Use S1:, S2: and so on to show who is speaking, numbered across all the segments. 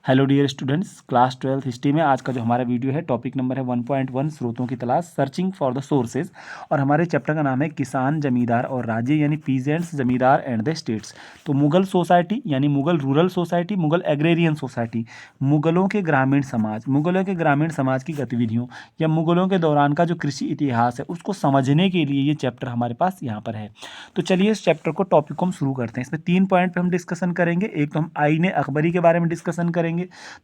S1: Hello dear students, class 12 history में आज का जो हमारा वीडियो है, टॉपिक नंबर है 1.1 स्रोतों की तलाश, सर्चिंग फॉर द सोर्सेज। और हमारे चैप्टर का नाम है किसान, जमींदार और राज्य, यानी पीजेंट्स, जमींदार एंड द स्टेट्स। तो मुगल सोसाइटी यानी Mughal rural society, Mughal agrarian society, मुगलों के ग्रामीण समाज, मुगलों के ग्रामीण समाज की गतिविधियों या मुगलों के दौरान का जो कृषि इतिहास है उसको समझने के लिए ये चैप्टर हमारे पास यहाँ पर है। तो चलिए इस चैप्टर को, टॉपिक को हम शुरू करते हैं। इसमें 3 पॉइंट पे हम डिस्कशन करेंगे। एक तो हम आईने अकबरी के बारे में डिस्कशन करेंगे,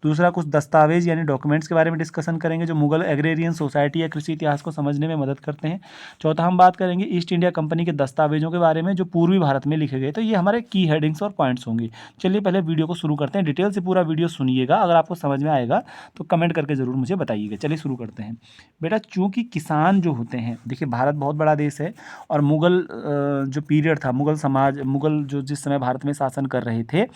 S1: दूसरा कुछ दस्तावेज यानी डॉक्यूमेंट्स के बारे में डिस्कशन करेंगे जो मुगल एग्रेरियन सोसाइटी या कृषि इतिहास को समझने में मदद करते हैं। चौथा हम बात करेंगे ईस्ट इंडिया कंपनी के दस्तावेजों के बारे में जो पूर्वी भारत में लिखे गए। तो ये हमारे की हेडिंग्स और पॉइंट्स होंगे। चलिए पहले वीडियो को शुरू करते हैं। डिटेल से पूरा वीडियो सुनिएगा, अगर आपको समझ में आएगा तो कमेंट करके जरूर मुझे बताइएगा। चलिए शुरू करते हैं। बेटा, चूंकि किसान जो होते हैं, देखिए भारत बहुत बड़ा देश है और मुगल जो पीरियड था, मुगल समाज, मुगल जो जिस समय भारत में शासन कर रहे थे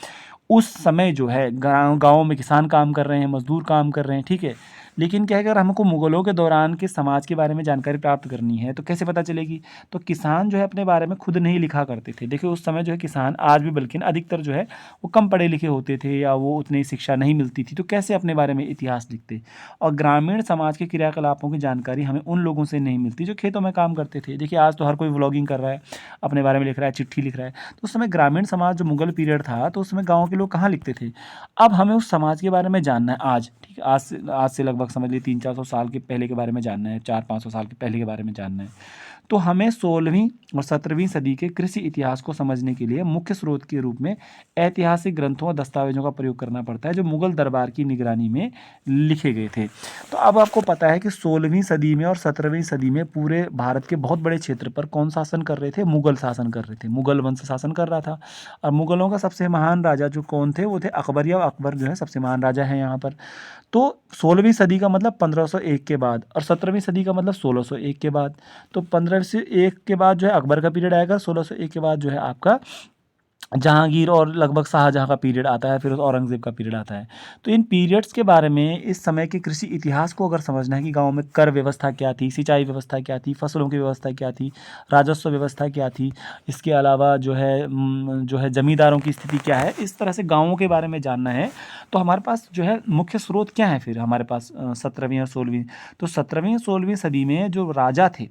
S1: उस समय जो है गाँव में किसान काम कर रहे हैं, मजदूर काम कर रहे हैं, ठीक है। लेकिन क्या है, अगर हमको मुगलों के दौरान के समाज के बारे में जानकारी प्राप्त करनी है तो कैसे पता चलेगी? तो किसान जो है अपने बारे में खुद नहीं लिखा करते थे। देखिए उस समय जो है किसान, आज भी बल्कि अधिकतर जो है वो कम पढ़े लिखे होते थे या वो उतनी शिक्षा नहीं मिलती थी, तो कैसे अपने बारे में इतिहास लिखते? और ग्रामीण समाज के क्रियाकलापों की जानकारी हमें उन लोगों से नहीं मिलती जो खेतों में काम करते थे। देखिए आज तो हर कोई व्लॉगिंग कर रहा है, अपने बारे में लिख रहा है, चिट्ठी लिख रहा है। तो उस समय ग्रामीण समाज जो मुगल पीरियड था तो उस समय गाँव के लोग कहाँ लिखते थे? अब हमें उस समाज के बारे में जानना है आज, ठीक है। आज से लगभग समझ लीजिए 300-400 साल के पहले के बारे में जानना है, 400-500 साल के पहले के बारे में जानना है। तो हमें 16वीं और 17वीं सदी के कृषि इतिहास को समझने के लिए मुख्य स्रोत के रूप में ऐतिहासिक ग्रंथों और दस्तावेजों का प्रयोग करना पड़ता है जो मुगल दरबार की निगरानी में लिखे गए थे। तो अब आपको पता है कि 16वीं सदी में और 17वीं सदी में पूरे भारत के बहुत बड़े क्षेत्र पर कौन शासन कर रहे थे? मुगल शासन कर रहे थे, मुगल वंश शासन कर रहा था। और मुगलों का सबसे महान राजा जो कौन थे? वो थे अकबर, या अकबर जो है सबसे महान राजा है यहाँ पर। तो 16वीं सदी का मतलब 1501 के बाद और 17वीं सदी का मतलब 1601 के बाद। तो 1501 के बाद जो है अकबर का पीरियड आएगा, 1601 के बाद जो है आपका जहांगीर और लगभग शाहजहां का पीरियड आता है, फिर औरंगजेब का पीरियड आता है। तो इन पीरियड्स के बारे में, इस समय के कृषि इतिहास को अगर समझना है कि गांव में कर व्यवस्था क्या थी, सिंचाई व्यवस्था क्या थी, फसलों की व्यवस्था क्या थी, राजस्व व्यवस्था क्या थी, इसके अलावा जो है जमींदारों की स्थिति क्या है, इस तरह से गाँवों के बारे में जानना है। तो हमारे पास जो है मुख्य स्रोत क्या है फिर हमारे पास 17वीं और 16वीं? तो 17वीं और 16वीं सदी में जो राजा थे,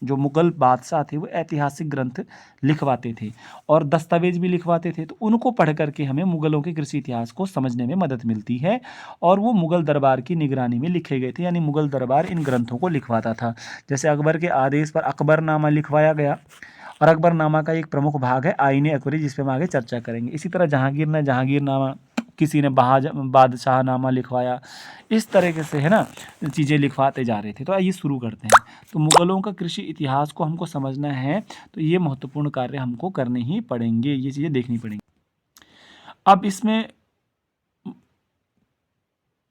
S1: जो मुगल बादशाह थे, वो ऐतिहासिक ग्रंथ लिखवाते थे और दस्तावेज भी लिखवाते थे। तो उनको पढ़ करके हमें मुगलों के कृषि इतिहास को समझने में मदद मिलती है। और वो मुगल दरबार की निगरानी में लिखे गए थे, यानी मुगल दरबार इन ग्रंथों को लिखवाता था। जैसे अकबर के आदेश पर अकबरनामा लिखवाया गया, और अकबरनामा का एक प्रमुख भाग है आईने अकबरी, जिस पे हम आगे चर्चा करेंगे। इसी तरह जहांगीर ने जहांगीरनामा, किसी ने बादशाहनामा लिखवाया, इस तरीके से है ना चीज़ें लिखवाते जा रहे थे। तो आइए शुरू करते हैं। तो मुगलों का कृषि इतिहास को हमको समझना है तो ये महत्वपूर्ण कार्य हमको करने ही पड़ेंगे, ये चीज़ें देखनी पड़ेंगी। अब इसमें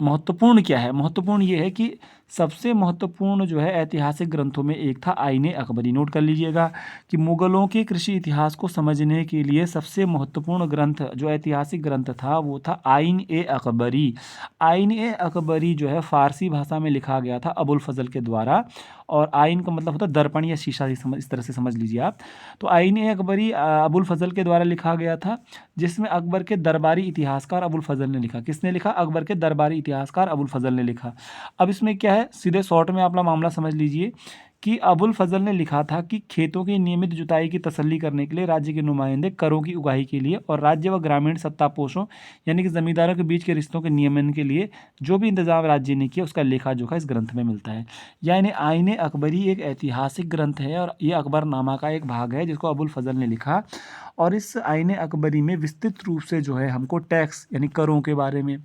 S1: महत्वपूर्ण क्या है? महत्वपूर्ण ये है कि सबसे महत्वपूर्ण जो है ऐतिहासिक ग्रंथों में एक था आईने अकबरी। नोट कर लीजिएगा कि मुगलों के कृषि इतिहास को समझने के लिए सबसे महत्वपूर्ण ग्रंथ जो ऐतिहासिक ग्रंथ था वो था आइन ए अकबरी। आइन ए अकबरी जो है फारसी भाषा में लिखा गया था अबुल फजल के द्वारा, और आइन का मतलब होता है दर्पण या शीशा, इस तरह से समझ लीजिए आप। तो आइन ए अकबरी अबुल फजल के द्वारा लिखा गया था, जिसमें अकबर के दरबारी इतिहासकार अबुल फजल ने लिखा। किसने लिखा? अकबर के दरबारी इतिहासकार अबुल फजल ने लिखा। अब इसमें क्या है, सीधे शॉर्ट में अपना मामला समझ लीजिए कि अबुल फजल ने लिखा था कि खेतों की नियमित जुताई की तसल्ली करने के लिए राज्य के नुमाइंदे करों की उगाही के लिए और राज्य व ग्रामीण सत्तापोषों यानी कि जमींदारों के बीच के रिश्तों के नियमन के लिए जो भी इंतजाम राज्य ने किया उसका लेखा जोखा इस ग्रंथ में मिलता है। यानी आईने अकबरी एक ऐतिहासिक ग्रंथ है और ये अकबरनामा का एक भाग है जिसको अबुल फजल ने लिखा। और इस आईने अकबरी में विस्तृत रूप से जो है हमको टैक्स यानी करों के बारे में,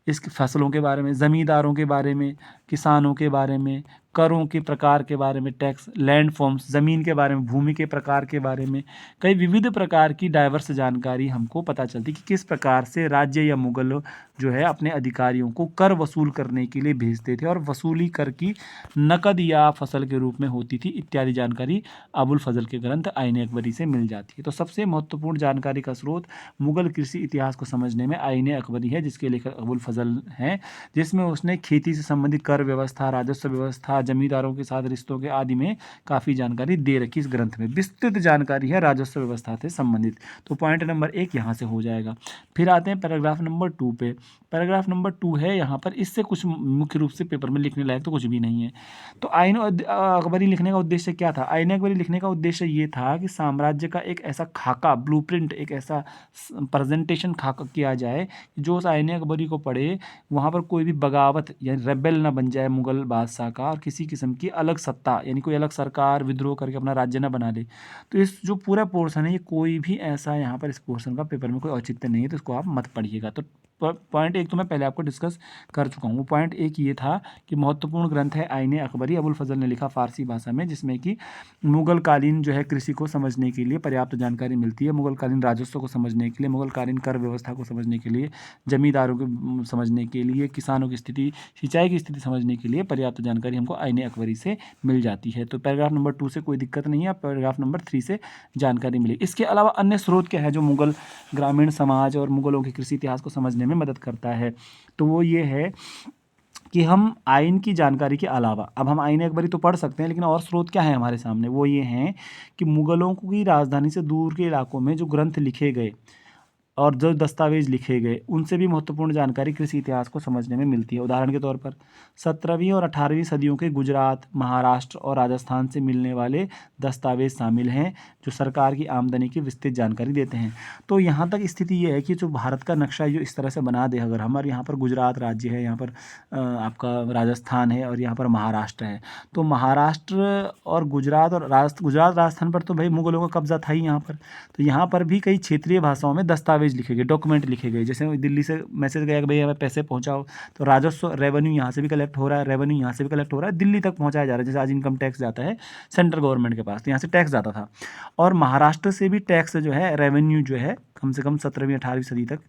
S1: इसकी फसलों के बारे में, ज़मींदारों के बारे में, किसानों के बारे में, करों के प्रकार के बारे में, टैक्स, लैंड फॉर्म्स, ज़मीन के बारे में, भूमि के प्रकार के बारे में, कई विविध प्रकार की डाइवर्स जानकारी हमको पता चलती कि किस प्रकार से राज्य या मुगल जो है अपने अधिकारियों को कर वसूल करने के लिए भेजते थे और वसूली कर की नकद या फसल के रूप में होती थी, इत्यादि जानकारी अबुल फजल के ग्रंथ आईने अकबरी से मिल जाती है। तो सबसे महत्वपूर्ण जानकारी का स्रोत मुगल कृषि इतिहास को समझने में आईने अकबरी है, जिसके लेखक अबुल फजल हैं, जिसमें उसने खेती से संबंधित कर व्यवस्था, राजस्व व्यवस्था, जमींदारों के साथ रिश्तों के आदि में काफ़ी जानकारी दे रखी। इस ग्रंथ में विस्तृत जानकारी है राजस्व व्यवस्था से संबंधित। तो पॉइंट नंबर 1 यहाँ से हो जाएगा। फिर आते हैं पैराग्राफ नंबर 2 पे। पैराग्राफ नंबर 2 है यहाँ पर, इससे कुछ मुख्य रूप से पेपर में लिखने लायक तो कुछ भी नहीं है। तो आईन अकबरी लिखने का उद्देश्य क्या था? आईन अकबरी लिखने का उद्देश्य ये था कि साम्राज्य का एक ऐसा खाका, ब्लूप्रिंट, एक ऐसा प्रेजेंटेशन खाका किया जाए जो उस आईन अकबरी को पढ़े वहाँ पर कोई भी बगावत या रेबेल ना बन जाए मुगल बादशाह का, और किसी किस्म की अलग सत्ता यानी कोई अलग सरकार विद्रोह करके अपना राज्य ना बना ले। तो इस जो पूरा पोर्शन है, ये कोई भी ऐसा यहाँ पर इस पोर्शन का पेपर में कोई औचित्य नहीं है, तो इसको आप मत पढ़िएगा। तो पॉइंट एक तो मैं पहले आपको डिस्कस कर चुका हूँ। वो पॉइंट एक ये था कि महत्वपूर्ण ग्रंथ है आईन अकबरी, अबुल फजल ने लिखा फारसी भाषा में, जिसमें कि मुगल कालीन जो है कृषि को समझने के लिए पर्याप्त जानकारी मिलती है, मुगल कालीन राजस्व को समझने के लिए, मुगल कालीन कर व्यवस्था को समझने के लिए, जमींदारों को समझने के लिए, किसानों की स्थिति, सिंचाई की स्थिति समझने के लिए पर्याप्त जानकारी हमको आईन अकबरी से मिल जाती है। तो पैराग्राफ नंबर 2 से कोई दिक्कत नहीं है, पैराग्राफ नंबर 3 से जानकारी मिली। इसके अलावा अन्य स्रोत क्या है जो मुगल ग्रामीण समाज और मुगलों के कृषि इतिहास को समझने में मदद करता है? तो वो ये है कि हम आइन की जानकारी के अलावा, अब हम आईन अकबरी तो पढ़ सकते हैं, लेकिन और स्रोत क्या है हमारे सामने? वो ये हैं कि मुगलों की राजधानी से दूर के इलाकों में जो ग्रंथ लिखे गए और जो दस्तावेज लिखे गए, उनसे भी महत्वपूर्ण जानकारी कृषि इतिहास को समझने में मिलती है। उदाहरण के तौर पर 17वीं और 18वीं सदियों के गुजरात, महाराष्ट्र और राजस्थान से मिलने वाले दस्तावेज शामिल हैं जो सरकार की आमदनी की विस्तृत जानकारी देते हैं। तो यहाँ तक स्थिति ये है कि जो भारत का नक्शा जो इस तरह से बना दे, अगर हमारे यहाँ पर गुजरात राज्य है, यहाँ पर आपका राजस्थान है और यहाँ पर महाराष्ट्र है, तो महाराष्ट्र और गुजरात और गुजरात राजस्थान पर तो भाई मुगलों का कब्जा था ही यहाँ पर। तो यहाँ पर भी कई क्षेत्रीय भाषाओं में दस्तावेज लिखे गए, डॉक्यूमेंट लिखे गए। जैसे दिल्ली से मैसेज गया कि भाई हमें पैसे पहुँचाओ, तो राजस्व रेवेन्यू यहाँ से भी कलेक्ट हो रहा है, रेवेन्यू यहाँ से भी कलेक्ट हो रहा है, दिल्ली तक पहुँचाया जा रहा है। जैसे आज इनकम टैक्स जाता है सेंट्रल गवर्नमेंट के पास, तो यहाँ से टैक्स जाता था। और महाराष्ट्र से भी टैक्स जो है, रेवेन्यू जो है, कम से कम 17वीं 18वीं सदी तक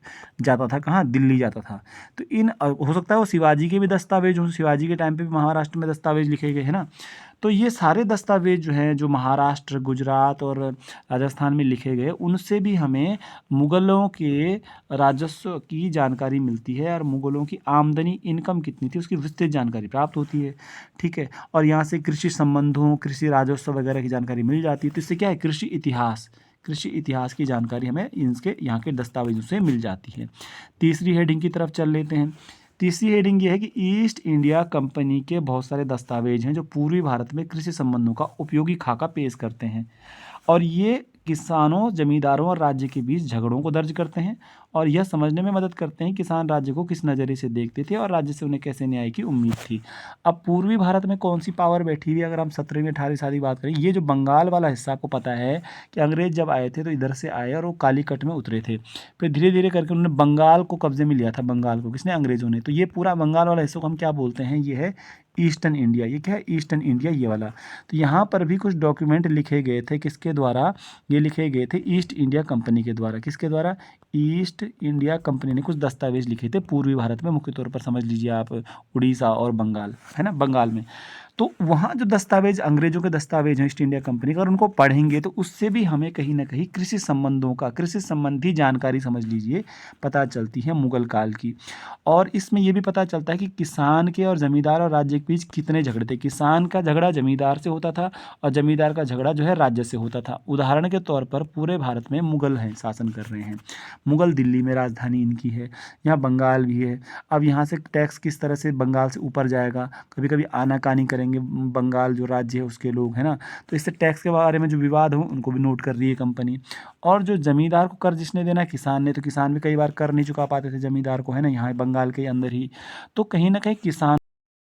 S1: जाता था। कहाँ? दिल्ली जाता था। तो इन हो सकता है वो शिवाजी के भी दस्तावेज हों, शिवाजी के टाइम पे भी महाराष्ट्र में दस्तावेज लिखे गए हैं ना। तो ये सारे दस्तावेज जो हैं, जो महाराष्ट्र, गुजरात और राजस्थान में लिखे गए, उनसे भी हमें मुगलों के राजस्व की जानकारी मिलती है और मुगलों की आमदनी, इनकम कितनी थी, उसकी विस्तृत जानकारी प्राप्त होती है। ठीक है। और यहाँ से कृषि संबंधों, कृषि राजस्व वगैरह की जानकारी मिल जाती है। तो इससे क्या है, कृषि इतिहास की जानकारी हमें इनके यहाँ के दस्तावेजों से मिल जाती है। तीसरी हेडिंग की तरफ चल लेते हैं। तीसरी हेडिंग ये है कि ईस्ट इंडिया कंपनी के बहुत सारे दस्तावेज हैं जो पूर्वी भारत में कृषि संबंधों का उपयोगी खाका पेश करते हैं, और ये किसानों, जमींदारों और राज्य के बीच झगड़ों को दर्ज करते हैं और यह समझने में मदद करते हैं किसान राज्य को किस नज़रिए से देखते थे और राज्य से उन्हें कैसे न्याय की उम्मीद थी। अब पूर्वी भारत में कौन सी पावर बैठी हुई है? अगर हम 17वीं 18वीं सदी की बात करें, ये जो बंगाल वाला हिस्सा, आपको पता है कि अंग्रेज जब आए थे तो इधर से आए और वो कालीकट में उतरे थे, फिर धीरे धीरे करके उन्होंने बंगाल को कब्जे में लिया था। बंगाल को किसने? अंग्रेजों ने। तो ये पूरा बंगाल वाला हिस्सा को हम क्या बोलते हैं? ये है ईस्टर्न इंडिया। ये क्या है? ईस्टर्न इंडिया, ये वाला। तो यहाँ पर भी कुछ डॉक्यूमेंट लिखे गए थे, किसके द्वारा? ये लिखे गए थे ईस्ट इंडिया कंपनी के द्वारा। किसके द्वारा? ईस्ट इंडिया कंपनी ने कुछ दस्तावेज लिखे थे पूर्वी भारत में, मुख्य तौर पर समझ लीजिए आप उड़ीसा और बंगाल, है ना, बंगाल में। तो वहाँ जो दस्तावेज, अंग्रेजों के दस्तावेज हैं ईस्ट इंडिया कंपनी का, अगर उनको पढ़ेंगे तो उससे भी हमें कहीं ना कहीं कृषि संबंधों का, कृषि संबंधी जानकारी समझ लीजिए पता चलती है मुगल काल की। और इसमें यह भी पता चलता है कि किसान के और जमींदार और राज्य के बीच कितने झगड़े थे। किसान का झगड़ा जमींदार से होता था और जमींदार का झगड़ा जो है राज्य से होता था। उदाहरण के तौर पर पूरे भारत में मुगल हैं, शासन कर रहे हैं। मुगल दिल्ली में राजधानी इनकी है, यहाँ बंगाल भी है। अब यहाँ से टैक्स किस तरह से बंगाल से ऊपर जाएगा, कभी कभी आनाकानी करेंगे बंगाल जो राज्य है उसके लोग, है ना। तो इससे टैक्स के बारे में जो विवाद हो उनको भी नोट कर रही है कंपनी। और जो जमींदार को कर जिसने देना है, किसान ने, तो किसान भी कई बार कर नहीं चुका पाते थे जमींदार को, है ना, यहाँ बंगाल के अंदर ही। तो कहीं ना कहीं किसान